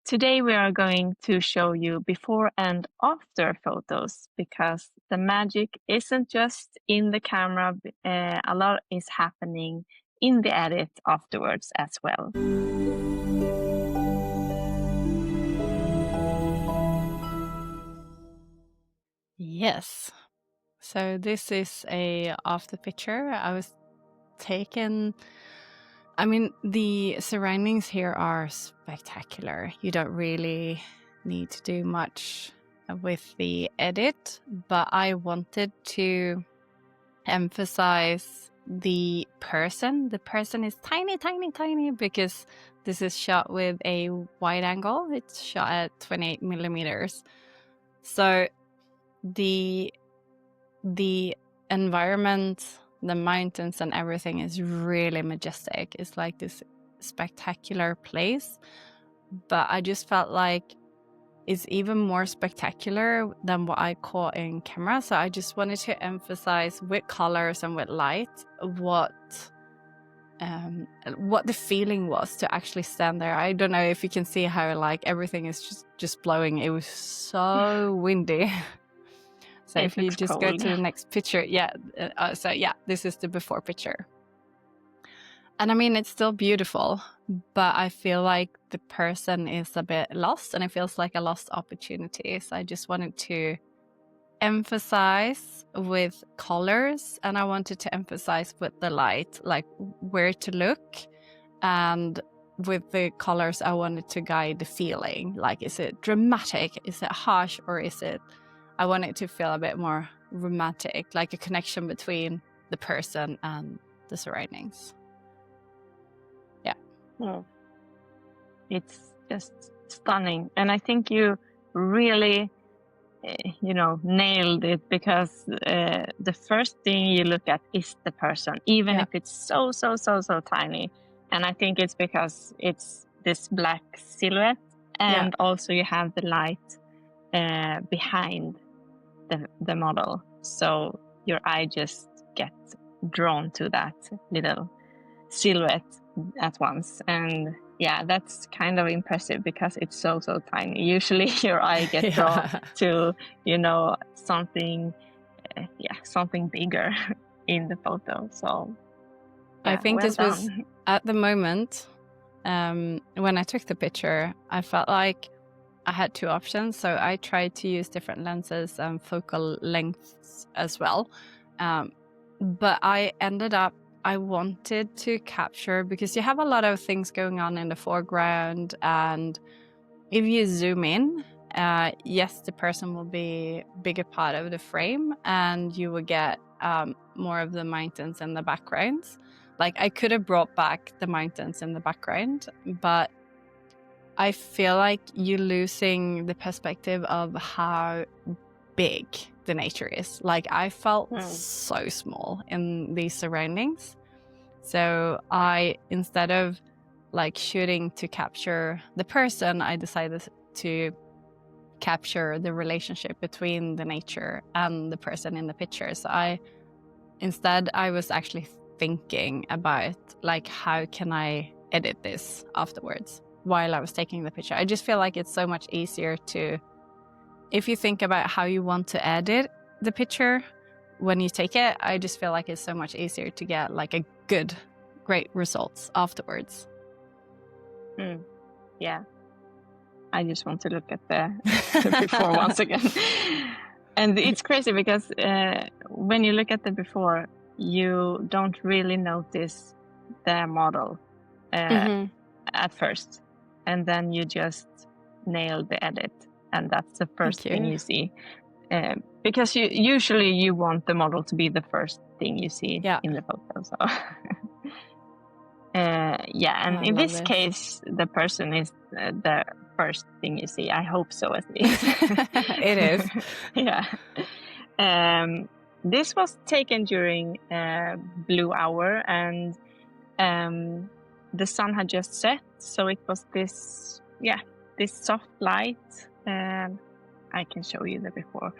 Today we are going to show you before and after photos because the magic isn't just in the camera, a lot is happening in the edit afterwards as well. Yes. So this is a after picture. I was taken. I mean, the surroundings here are spectacular. You don't really need to do much with the edit, but I wanted to emphasize the person. The person is tiny, tiny, tiny because this is shot with a wide angle. It's shot at 28 millimeters. So the environment, the mountains and everything is really majestic. It's like this spectacular place, but I just felt like it's even more spectacular than what I caught in camera. So I just wanted to emphasize with colors and with light what the feeling was to actually stand there. I don't know if you can see how like everything is just blowing. It was so windy. So if you just go to the next picture, this is the before picture. And I mean, it's still beautiful, but I feel like the person is a bit lost and it feels like a lost opportunity. So I just wanted to emphasize with colors and I wanted to emphasize with the light, like where to look. And with the colors, I wanted to guide the feeling. Like, is it dramatic? Is it harsh? Or is it... I want it to feel a bit more romantic, like a connection between the person and the surroundings. Yeah. Oh. It's just stunning. And I think you really, nailed it because the first thing you look at is the person, even if it's so tiny. And I think it's because it's this black silhouette and also you have the light behind the model, so your eye just gets drawn to that little silhouette at once. And yeah, that's kind of impressive because it's so tiny. Usually your eye gets drawn to something bigger in the photo. So I think this was at the moment when I took the picture, I felt like I had two options. So I tried to use different lenses and focal lengths as well. But I ended up, I wanted to capture, because you have a lot of things going on in the foreground. And if you zoom in, yes, the person will be a bigger part of the frame and you will get more of the mountains in the backgrounds. Like I could have brought back the mountains in the background, but I feel like you're losing the perspective of how big the nature is. Like I felt so small in these surroundings. So I, instead of like shooting to capture the person, I decided to capture the relationship between the nature and the person in the picture. So I was actually thinking about like, how can I edit this afterwards while I was taking the picture. I just feel like it's so much easier to, if you think about how you want to edit the picture when you take it, I just feel like it's so much easier to get like a great results afterwards. Yeah. I just want to look at the before once again. And it's crazy because when you look at the before, you don't really notice the model at first. And then you just nail the edit. And that's the first thing you see. Because usually you want the model to be the first thing you see in the photo. So. And in this case, the person is the first thing you see. I hope so, at least. It is. Yeah. This was taken during blue hour, and the sun had just set, so it was this soft light. I can show you the before.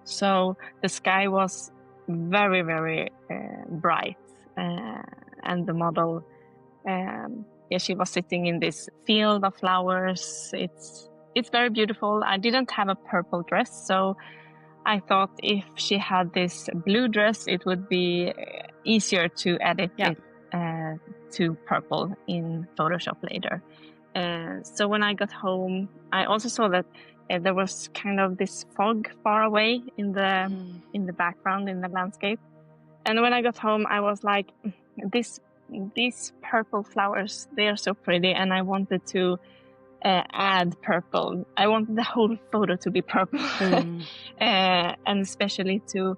So the sky was very, very bright. And the model she was sitting in this field of flowers. It's very beautiful. I didn't have a purple dress, so I thought if she had this blue dress, it would be easier to edit it to purple in Photoshop later. So when I got home, I also saw that there was kind of this fog far away in the background in the landscape. And when I got home, I was like, these purple flowers, they are so pretty, and I wanted to add purple. I wanted the whole photo to be purple, and especially to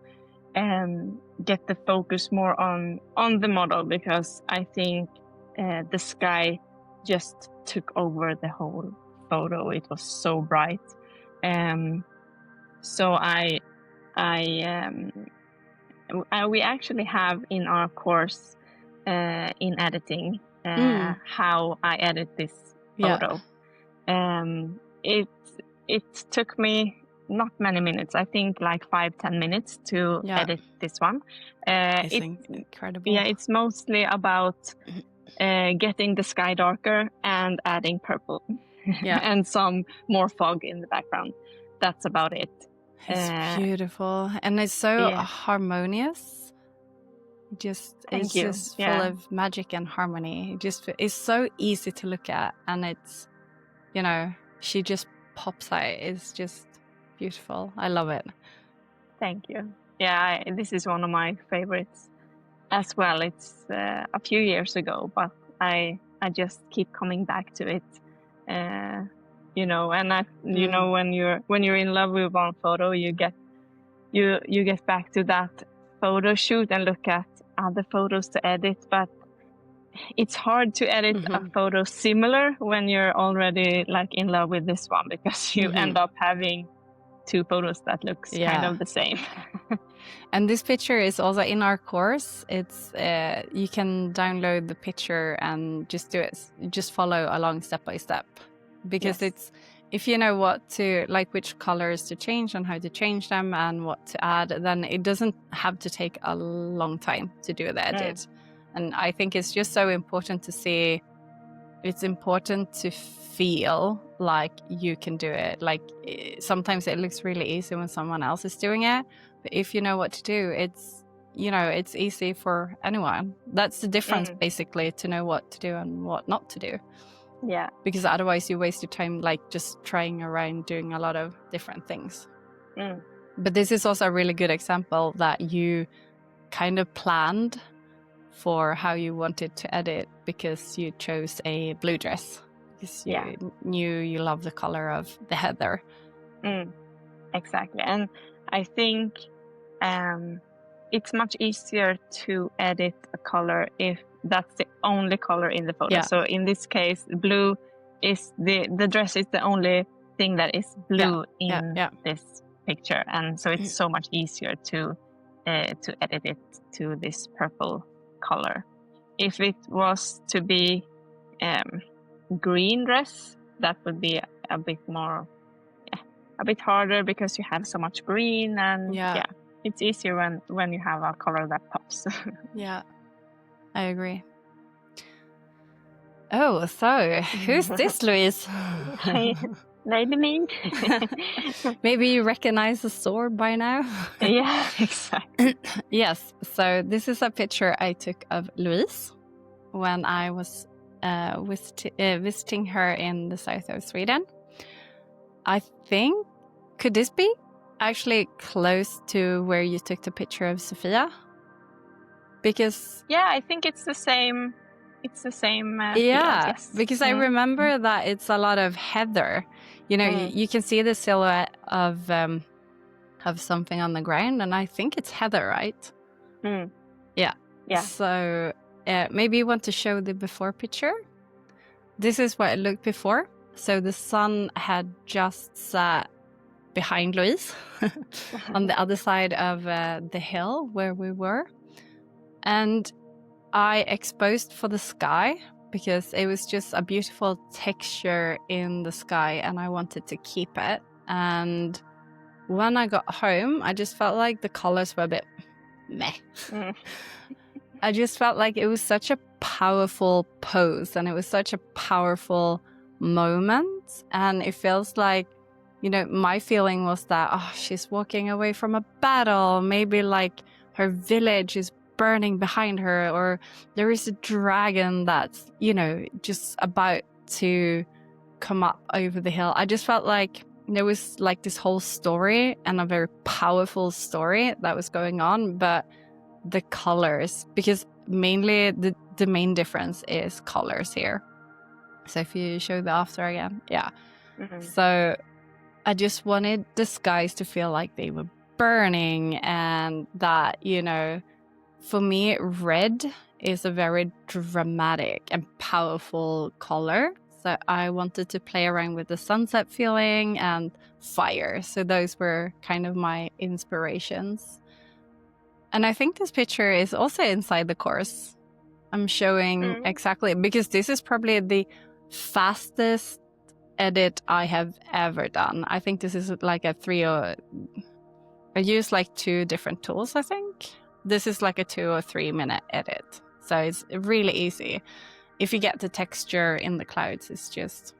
get the focus more on the model, because I think the sky just took over the whole photo. It was so bright. So we actually have in our course in editing how I edit this photo. It took me not many minutes. I think like 5-10 minutes to edit this one. It's incredible. Yeah, it's mostly about getting the sky darker and adding purple and some more fog in the background. That's about it. It's beautiful, and it's so harmonious. It's just full of magic and harmony. It's so easy to look at, and it's, you know, she just pops out. It's just beautiful. I love it. Thank you. Yeah, this is one of my favorites as well. It's a few years ago, but I just keep coming back to it. You know, and you know, when you're in love with one photo, you get back to that photo shoot and look at other photos to edit, but it's hard to edit a photo similar when you're already like in love with this one, because you end up having two photos that looks kind of the same. And this picture is also in our course. It's you can download the picture and just do it. Just follow along step by step, because it's, if you know what to, like, which colors to change and how to change them and what to add, then it doesn't have to take a long time to do the edit. And I think it's just so important to see, it's important to feel like you can do it. Like, sometimes it looks really easy when someone else is doing it, but if you know what to do, it's, you know, it's easy for anyone. That's the difference, basically, to know what to do and what not to do. Yeah. Because otherwise you waste your time like just trying around doing a lot of different things. But this is also a really good example that you kind of planned for how you wanted to edit, because you chose a blue dress, because you knew you love the color of the heather. Exactly. And I think it's much easier to edit a color if that's the only color in the photo. So in this case, blue is the dress is the only thing that is blue in this picture, and so it's so much easier to edit it to this purple color. If it was to be green dress, that would be a bit more a bit harder, because you have so much green, and it's easier when you have a color that pops. I agree. Oh, so who's this, Louise? Maybe me. Maybe you recognize the sword by now. Yeah, exactly. Yes, so this is a picture I took of Louise when I was visiting her in the south of Sweden. I think, could this be actually close to where you took the picture of Sofia? Because I think it's the same. It's the same. Field, yes. Because I remember that it's a lot of heather. You know, you can see the silhouette of something on the ground, and I think it's heather, right? Yeah. So maybe you want to show the before picture. This is what it looked before. So the sun had just set behind Louise on the other side of the hill where we were. And I exposed for the sky, because it was just a beautiful texture in the sky and I wanted to keep it. And when I got home, I just felt like the colors were a bit meh. I just felt like it was such a powerful pose and it was such a powerful moment. And it feels like, you know, my feeling was that, oh, she's walking away from a battle. Maybe like her village is burning behind her, or there is a dragon that's, you know, just about to come up over the hill. I just felt like there was like this whole story and a very powerful story that was going on, but the colors, because mainly the main difference is colors here. So if you show the after again, yeah. Mm-hmm. So I just wanted the skies to feel like they were burning, and that, you know, for me, red is a very dramatic and powerful color. So I wanted to play around with the sunset feeling and fire. So those were kind of my inspirations. And I think this picture is also inside the course. I'm showing exactly, because this is probably the fastest edit I have ever done. I think this is like I use like 2 different tools, I think. This is like a 2 or 3 minute edit. So it's really easy. If you get the texture in the clouds, it's just,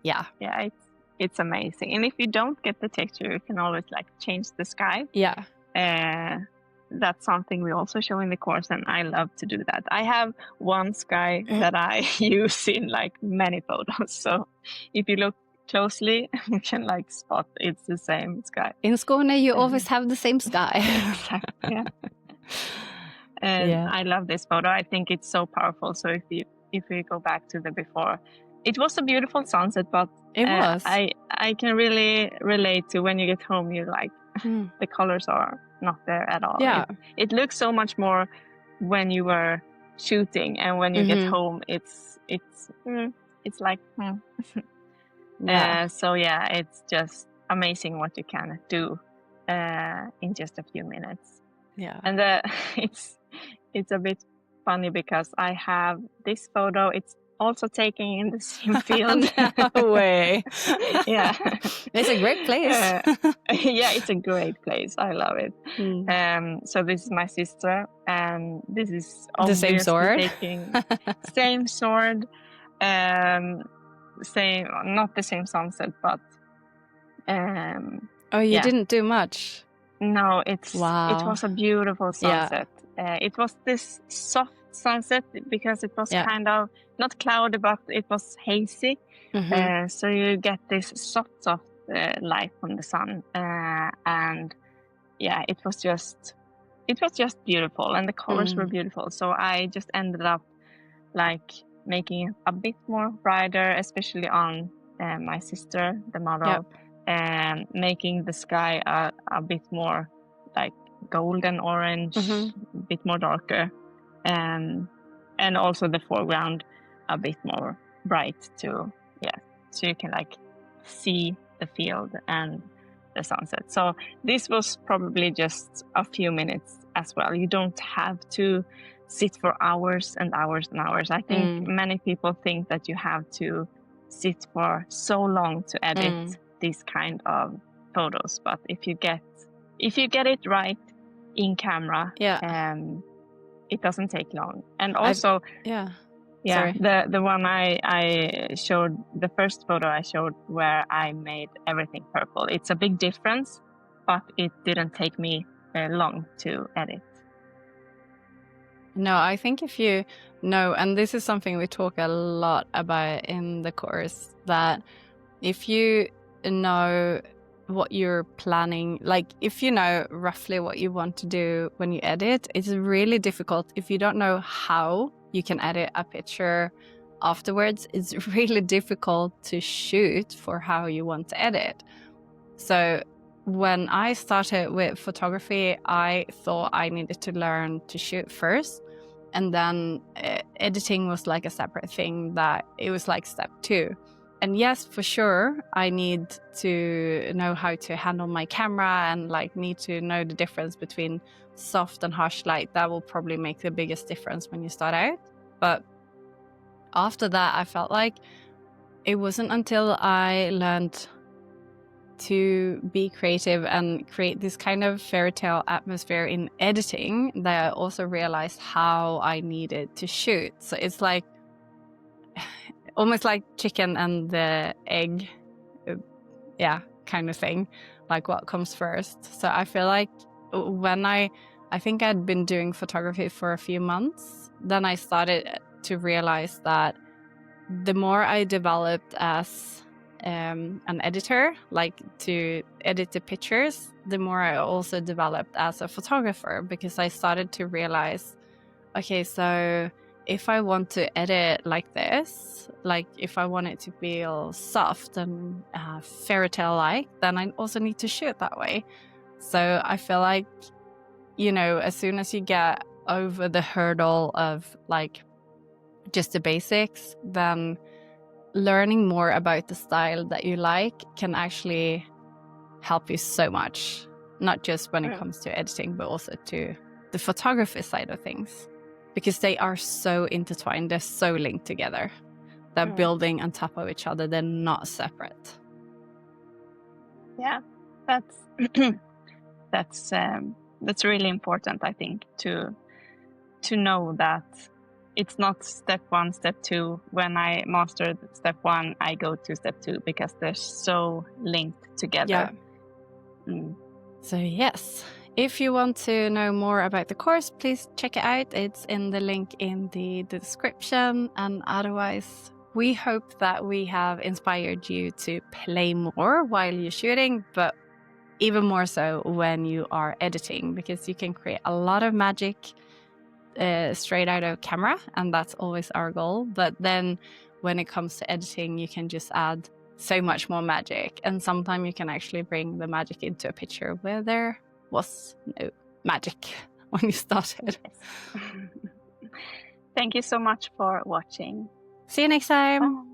yeah. Yeah, it's amazing. And if you don't get the texture, you can always like change the sky. Yeah. That's something we also show in the course, and I love to do that. I have one sky that I use in like many photos. So if you look closely, you can like spot it's the same sky. In Skåne, you always have the same sky. Yeah. And I love this photo. I think it's so powerful. So if we go back to the before, it was a beautiful sunset, but it was. I can really relate to when you get home, you're like, the colors are not there at all. Yeah. It looks so much more when you were shooting, and when you get home, it's like, so yeah, it's just amazing what you can do in just a few minutes. Yeah. And it's a bit funny because I have this photo. It's also taken in the same field. No way. Yeah. It's a great place. Yeah, it's a great place. I love it. So this is my sister, and this is the same sword. Same sword. Same, not the same sunset, but oh, you didn't do much. No, it was a beautiful sunset. It was this soft sunset because it was kind of not cloudy, but it was hazy. So you get this soft light from the sun, and it was just beautiful, and the colors were beautiful. So I just ended up like making it a bit more brighter, especially on my sister, the model, and making the sky a bit more like golden orange, a bit more darker, and also the foreground a bit more bright too. So you can like see the field and the sunset. So this was probably just a few minutes as well. You don't have to sit for hours and hours and hours. I think many people think that you have to sit for so long to edit these kind of photos, but if you get it right in camera, it doesn't take long. And also the one I showed, the first photo I showed where I made everything purple, it's a big difference, but it didn't take me long to edit. No, I think if you know, and this is something we talk a lot about in the course, that if you know what you're planning, like if you know roughly what you want to do when you edit, it's really difficult. If you don't know how you can edit a picture afterwards, it's really difficult to shoot for how you want to edit. So when I started with photography, I thought I needed to learn to shoot first, and then editing was like a separate thing, that it was like step 2. And yes, for sure, I need to know how to handle my camera and like need to know the difference between soft and harsh light. That will probably make the biggest difference when you start out. But after that, I felt like it wasn't until I learned to be creative and create this kind of fairy tale atmosphere in editing that I also realized how I needed to shoot. So it's like almost like chicken and the egg, kind of thing, like what comes first. So I feel like when I think I'd been doing photography for a few months, then I started to realize that the more I developed as an editor, like to edit the pictures, the more I also developed as a photographer, because I started to realize, okay, so if I want to edit like this, like if I want it to feel soft and fairy tale like, then I also need to shoot that way. So I feel like, you know, as soon as you get over the hurdle of like just the basics, then learning more about the style that you like can actually help you so much, not just when it comes to editing, but also to the photography side of things, because they are so intertwined, they're so linked together. They're building on top of each other, they're not separate. Yeah, that's really important, I think, to know that it's not step 1, step 2. When I mastered step 1, I go to step 2, because they're so linked together. Yeah. So yes, if you want to know more about the course, please check it out. It's in the link in the description. And otherwise, we hope that we have inspired you to play more while you're shooting, but even more so when you are editing, because you can create a lot of magic straight out of camera, and that's always our goal. But then when it comes to editing, you can just add so much more magic, and sometimes you can actually bring the magic into a picture where there was no magic when you started. Thank you so much for watching. See you next time. Bye.